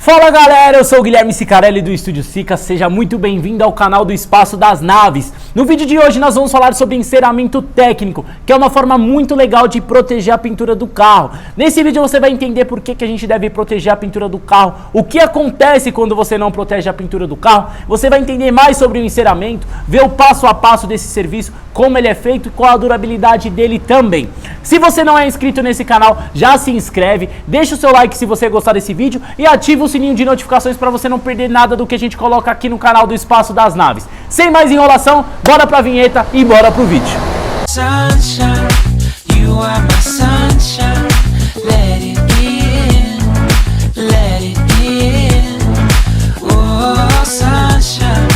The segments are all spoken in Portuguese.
Fala galera, eu sou o Guilherme Sicarelli do Estúdio Sica, seja muito bem-vindo ao canal do Espaço das Naves. No vídeo de hoje nós vamos falar sobre enceramento técnico, que é uma forma muito legal de proteger a pintura do carro. Nesse vídeo você vai entender por que a gente deve proteger a pintura do carro, o que acontece quando você não protege a pintura do carro, você vai entender mais sobre o enceramento, ver o passo a passo desse serviço, como ele é feito e qual a durabilidade dele também. Se você não é inscrito nesse canal, já se inscreve, deixa o seu like se você gostar desse vídeo e ativa o sininho de notificações para você não perder nada do que a gente coloca aqui no canal do Espaço das Naves. Sem mais enrolação, bora pra vinheta e bora pro vídeo. Sunshine, you are my sunshine. Let it in, let it in. Oh, sunshine,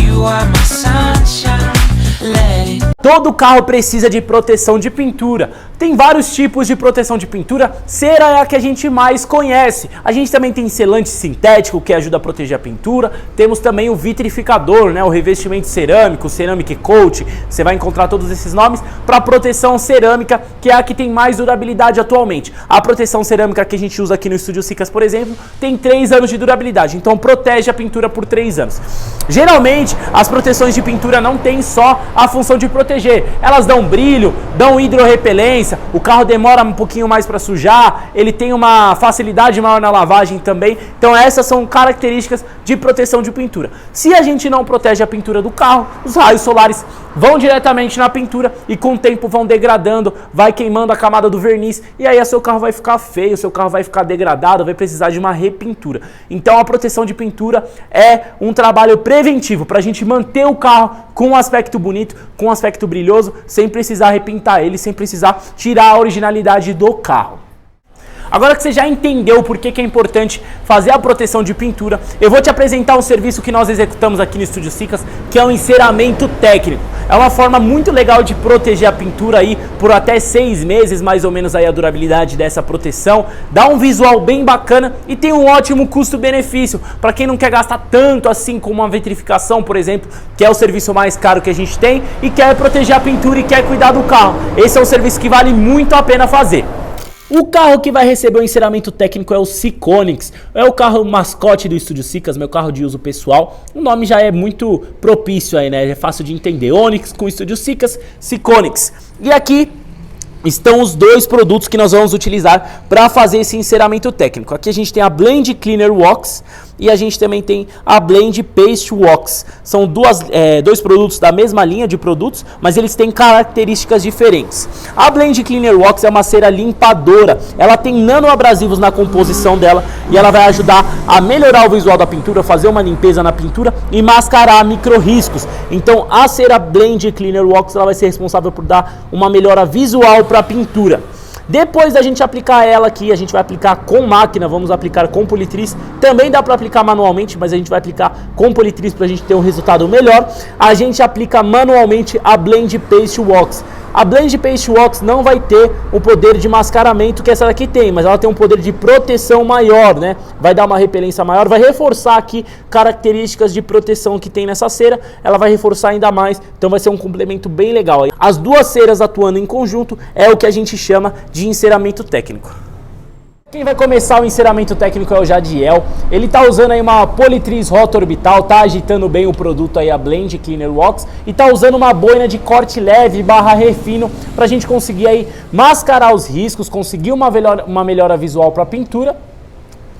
you are my sunshine. Let it in. Todo carro precisa de proteção de pintura. Tem vários tipos de proteção de pintura, cera é a que a gente mais conhece. A gente também tem selante sintético, que ajuda a proteger a pintura. Temos também o vitrificador, né, o revestimento cerâmico, ceramic coat. Você vai encontrar todos esses nomes para proteção cerâmica, que é a que tem mais durabilidade atualmente. A proteção cerâmica que a gente usa aqui no Estúdio Sicas, por exemplo, tem 3 anos de durabilidade, então protege a pintura por 3 anos. Geralmente, as proteções de pintura não têm só a função de proteger, elas dão brilho, dão hidrorrepelência, o carro demora um pouquinho mais para sujar, ele tem uma facilidade maior na lavagem também. Então essas são características de proteção de pintura. Se a gente não protege a pintura do carro, os raios solares vão diretamente na pintura e com o tempo vão degradando, vai queimando a camada do verniz e aí o seu carro vai ficar feio, o seu carro vai ficar degradado, vai precisar de uma repintura. Então a proteção de pintura é um trabalho preventivo para a gente manter o carro com um aspecto bonito, com um aspecto brilhoso, sem precisar repintar ele, sem precisar tirar a originalidade do carro. Agora que você já entendeu por que é importante fazer a proteção de pintura, eu vou te apresentar um serviço que nós executamos aqui no Estúdio Sicas, que é o enceramento técnico. É uma forma muito legal de proteger a pintura aí por até 6 meses, mais ou menos aí a durabilidade dessa proteção. Dá um visual bem bacana e tem um ótimo custo-benefício para quem não quer gastar tanto assim como uma vitrificação, por exemplo, que é o serviço mais caro que a gente tem e quer proteger a pintura e quer cuidar do carro. Esse é um serviço que vale muito a pena fazer. O carro que vai receber o enceramento técnico é o Siconix, é o carro mascote do Estúdio Sicas, meu carro de uso pessoal. O nome já é muito propício aí, né? É fácil de entender. Onix com Estúdio Sicas, Siconix. E aqui estão os dois produtos que nós vamos utilizar para fazer esse enceramento técnico. Aqui a gente tem a Blend Cleaner Wax e a gente também tem a Blend Paste Wax. São dois produtos da mesma linha de produtos, mas eles têm características diferentes. A Blend Cleaner Wax é uma cera limpadora. Ela tem nanoabrasivos na composição dela e ela vai ajudar a melhorar o visual da pintura, fazer uma limpeza na pintura e mascarar micro-riscos. Então a cera Blend Cleaner Wax ela vai ser responsável por dar uma melhora visual para a pintura. Depois da gente aplicar ela aqui, a gente vai aplicar com máquina, vamos aplicar com politriz. Também dá para aplicar manualmente, mas a gente vai aplicar com politriz para a gente ter um resultado melhor. A gente aplica manualmente a Blend Paste Wax. A Blend Paste Wax não vai ter o poder de mascaramento que essa daqui tem, mas ela tem um poder de proteção maior, né? Vai dar uma repelência maior, vai reforçar aqui características de proteção que tem nessa cera, ela vai reforçar ainda mais, então vai ser um complemento bem legal. As duas ceras atuando em conjunto é o que a gente chama de enceramento técnico. Quem vai começar o enceramento técnico é o Jadiel. Ele tá usando aí uma politriz rota orbital, tá agitando bem o produto aí, a Blend Cleaner Wax, e tá usando uma boina de corte leve / refino pra gente conseguir aí mascarar os riscos, conseguir uma melhora visual pra pintura.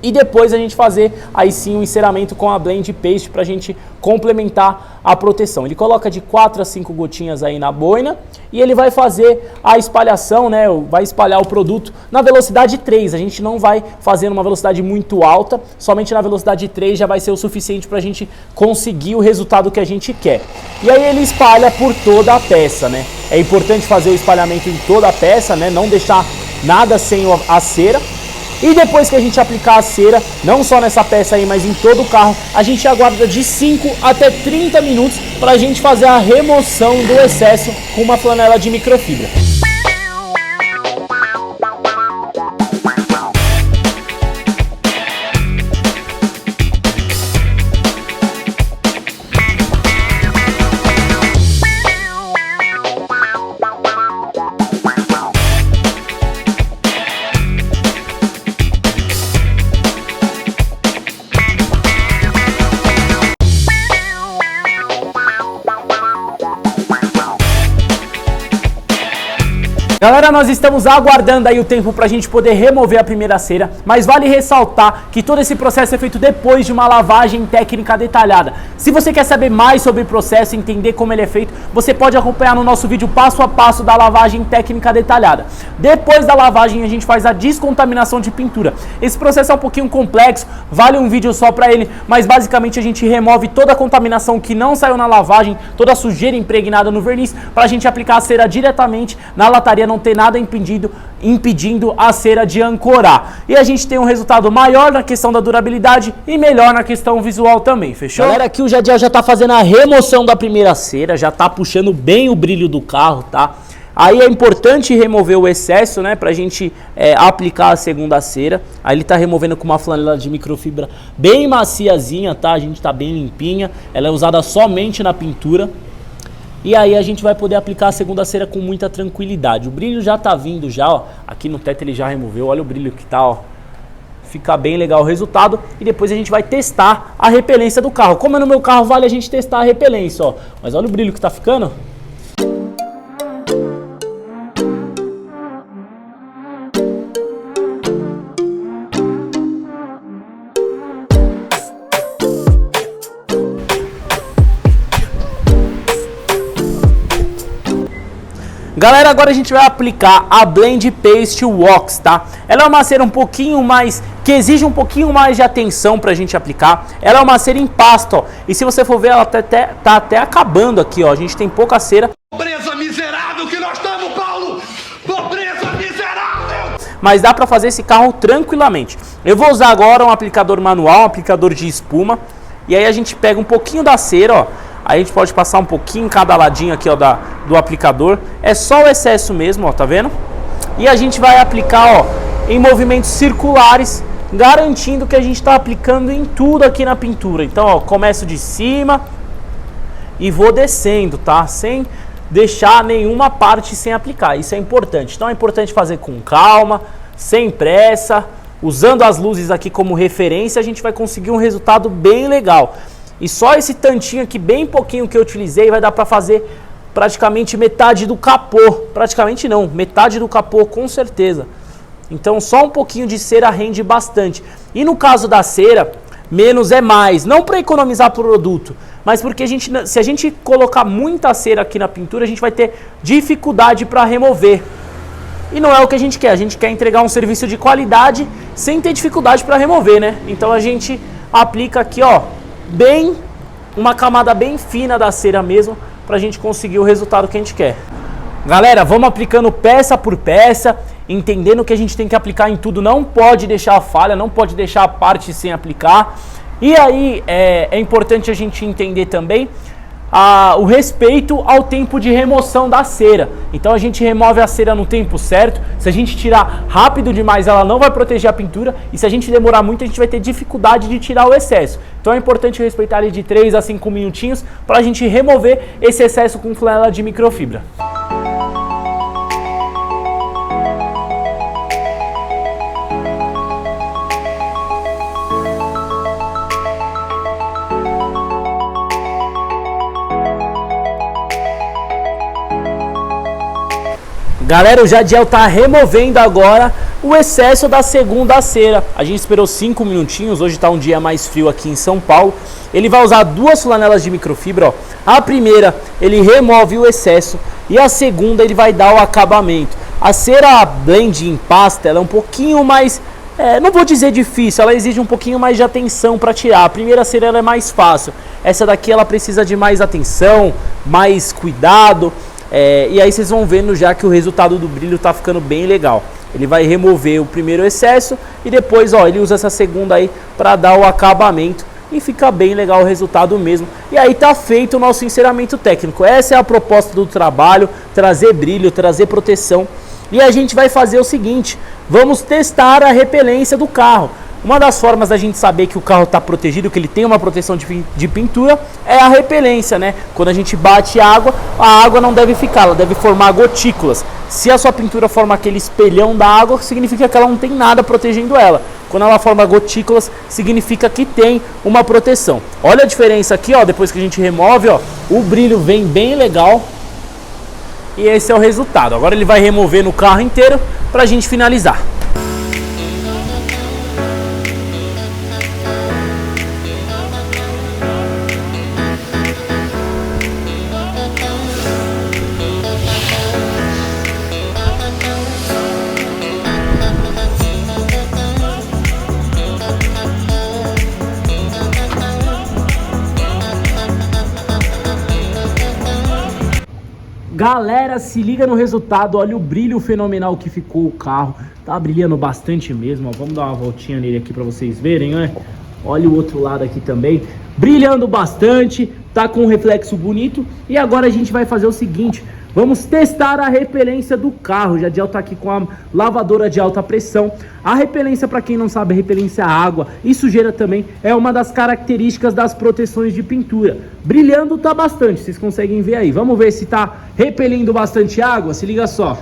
E depois a gente fazer aí sim o enceramento com a Blend Paste pra gente complementar a proteção. Ele coloca de 4 a 5 gotinhas aí na boina e ele vai fazer a espalhação, né? Vai espalhar o produto na velocidade 3. A gente não vai fazer numa velocidade muito alta, somente na velocidade 3 já vai ser o suficiente pra gente conseguir o resultado que a gente quer. E aí ele espalha por toda a peça, né? É importante fazer o espalhamento em toda a peça, né? Não deixar nada sem a cera. E depois que a gente aplicar a cera, não só nessa peça aí, mas em todo o carro, a gente aguarda de 5 até 30 minutos para a gente fazer a remoção do excesso com uma flanela de microfibra. Galera, nós estamos aguardando aí o tempo pra gente poder remover a primeira cera, mas vale ressaltar que todo esse processo é feito depois de uma lavagem técnica detalhada. Se você quer saber mais sobre o processo, entender como ele é feito, você pode acompanhar no nosso vídeo passo a passo da lavagem técnica detalhada. Depois da lavagem a gente faz a descontaminação de pintura. Esse processo é um pouquinho complexo, vale um vídeo só pra ele, mas basicamente a gente remove toda a contaminação que não saiu na lavagem, toda a sujeira impregnada no verniz, pra gente aplicar a cera diretamente na lataria, não ter nada impedindo a cera de ancorar. E a gente tem um resultado maior na questão da durabilidade e melhor na questão visual também, fechou? Galera, aqui o Jadiel já tá fazendo a remoção da primeira cera, já tá puxando bem o brilho do carro, tá? Aí é importante remover o excesso, né, pra gente aplicar a segunda cera. Aí ele tá removendo com uma flanela de microfibra bem maciazinha, tá? A gente tá bem limpinha, ela é usada somente na pintura. E aí a gente vai poder aplicar a segunda cera com muita tranquilidade. O brilho já tá vindo já, ó. Aqui no teto ele já removeu, olha o brilho que tá, ó. Fica bem legal o resultado. E depois a gente vai testar a repelência do carro. Como é no meu carro, vale a gente testar a repelência, ó. Mas olha o brilho que tá ficando. Galera, agora a gente vai aplicar a Blend Paste Wax, tá? Ela é uma cera um pouquinho mais, que exige um pouquinho mais de atenção pra gente aplicar. Ela é uma cera em pasta, ó. E se você for ver, ela tá até acabando aqui, ó. A gente tem pouca cera. Pobreza miserável que nós estamos, Paulo! Pobreza miserável! Mas dá pra fazer esse carro tranquilamente. Eu vou usar agora um aplicador manual, um aplicador de espuma. E aí a gente pega um pouquinho da cera, ó. Aí a gente pode passar um pouquinho em cada ladinho aqui, ó, do aplicador. É só o excesso mesmo, ó, tá vendo? E a gente vai aplicar, ó, em movimentos circulares, garantindo que a gente tá aplicando em tudo aqui na pintura. Então, ó, começo de cima e vou descendo, tá? Sem deixar nenhuma parte sem aplicar. Isso é importante. Então é importante fazer com calma, sem pressa, usando as luzes aqui como referência, a gente vai conseguir um resultado bem legal. E só esse tantinho aqui, bem pouquinho que eu utilizei, vai dar pra fazer praticamente metade do capô. Praticamente não, metade do capô com certeza. Então só um pouquinho de cera rende bastante. E no caso da cera, menos é mais. Não para economizar produto, mas porque se a gente colocar muita cera aqui na pintura, a gente vai ter dificuldade para remover. E não é o que a gente quer entregar um serviço de qualidade sem ter dificuldade para remover, né? Então a gente aplica aqui, ó, bem, uma camada bem fina da cera mesmo, pra gente conseguir o resultado que a gente quer. Galera, vamos aplicando peça por peça, entendendo que a gente tem que aplicar em tudo, não pode deixar a falha, não pode deixar a parte sem aplicar. E aí é importante a gente entender também o respeito ao tempo de remoção da cera. Então a gente remove a cera no tempo certo. Se a gente tirar rápido demais, ela não vai proteger a pintura. E se a gente demorar muito, a gente vai ter dificuldade de tirar o excesso. Então é importante respeitar ali de 3 a 5 minutinhos para a gente remover esse excesso com flanela de microfibra. Galera, o Jadiel tá removendo agora o excesso da segunda cera. A gente esperou 5 minutinhos, hoje tá um dia mais frio aqui em São Paulo. Ele vai usar 2 flanelas de microfibra, ó. A primeira, ele remove o excesso e a segunda, ele vai dar o acabamento. A cera blend em pasta, ela é um pouquinho mais, não vou dizer difícil, ela exige um pouquinho mais de atenção para tirar. A primeira cera ela é mais fácil, essa daqui ela precisa de mais atenção, mais cuidado. E aí vocês vão vendo já que o resultado do brilho tá ficando bem legal. Ele vai remover o primeiro excesso e depois, ó, ele usa essa segunda aí para dar o acabamento e fica bem legal o resultado mesmo. E aí tá feito o nosso enceramento técnico. Essa é a proposta do trabalho, trazer brilho, trazer proteção. E a gente vai fazer o seguinte, vamos testar a repelência do carro. Uma das formas da gente saber que o carro está protegido, que ele tem uma proteção de pintura, é a repelência, né? Quando a gente bate a água não deve ficar, ela deve formar gotículas. Se a sua pintura forma aquele espelhão da água, significa que ela não tem nada protegendo ela. Quando ela forma gotículas, significa que tem uma proteção. Olha a diferença aqui, ó, depois que a gente remove, ó, o brilho vem bem legal. E esse é o resultado. Agora ele vai remover no carro inteiro pra gente finalizar. Galera, se liga no resultado, olha o brilho fenomenal que ficou o carro. Tá brilhando bastante mesmo, ó. Vamos dar uma voltinha nele aqui pra vocês verem, né? Olha o outro lado aqui também, brilhando bastante, tá com um reflexo bonito. E agora a gente vai fazer o seguinte, vamos testar a repelência do carro. O Jadiel tá aqui com a lavadora de alta pressão. A repelência, para quem não sabe, a repelência à água e sujeira também é uma das características das proteções de pintura. Brilhando tá bastante, vocês conseguem ver aí. Vamos ver se tá repelindo bastante água, se liga só.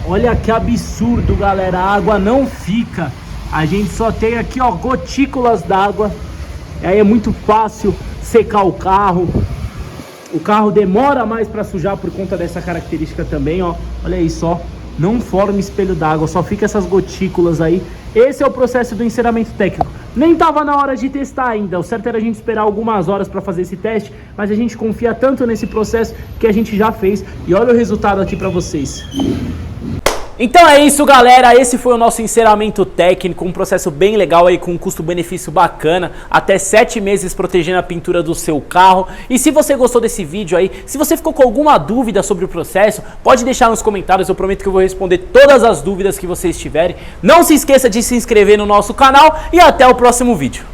Olha que absurdo, galera, a água não fica. A gente só tem aqui, ó, gotículas d'água. Aí é muito fácil secar o carro. O carro demora mais para sujar por conta dessa característica também, ó. Olha isso, ó. Não forma espelho d'água, só fica essas gotículas aí. Esse é o processo do enceramento técnico. Nem tava na hora de testar ainda, o certo era a gente esperar algumas horas para fazer esse teste, mas a gente confia tanto nesse processo que a gente já fez. E olha o resultado aqui para vocês. Então é isso, galera, esse foi o nosso enceramento técnico, um processo bem legal aí, com um custo-benefício bacana, até 7 meses protegendo a pintura do seu carro. E se você gostou desse vídeo aí, se você ficou com alguma dúvida sobre o processo, pode deixar nos comentários, eu prometo que eu vou responder todas as dúvidas que vocês tiverem. Não se esqueça de se inscrever no nosso canal e até o próximo vídeo.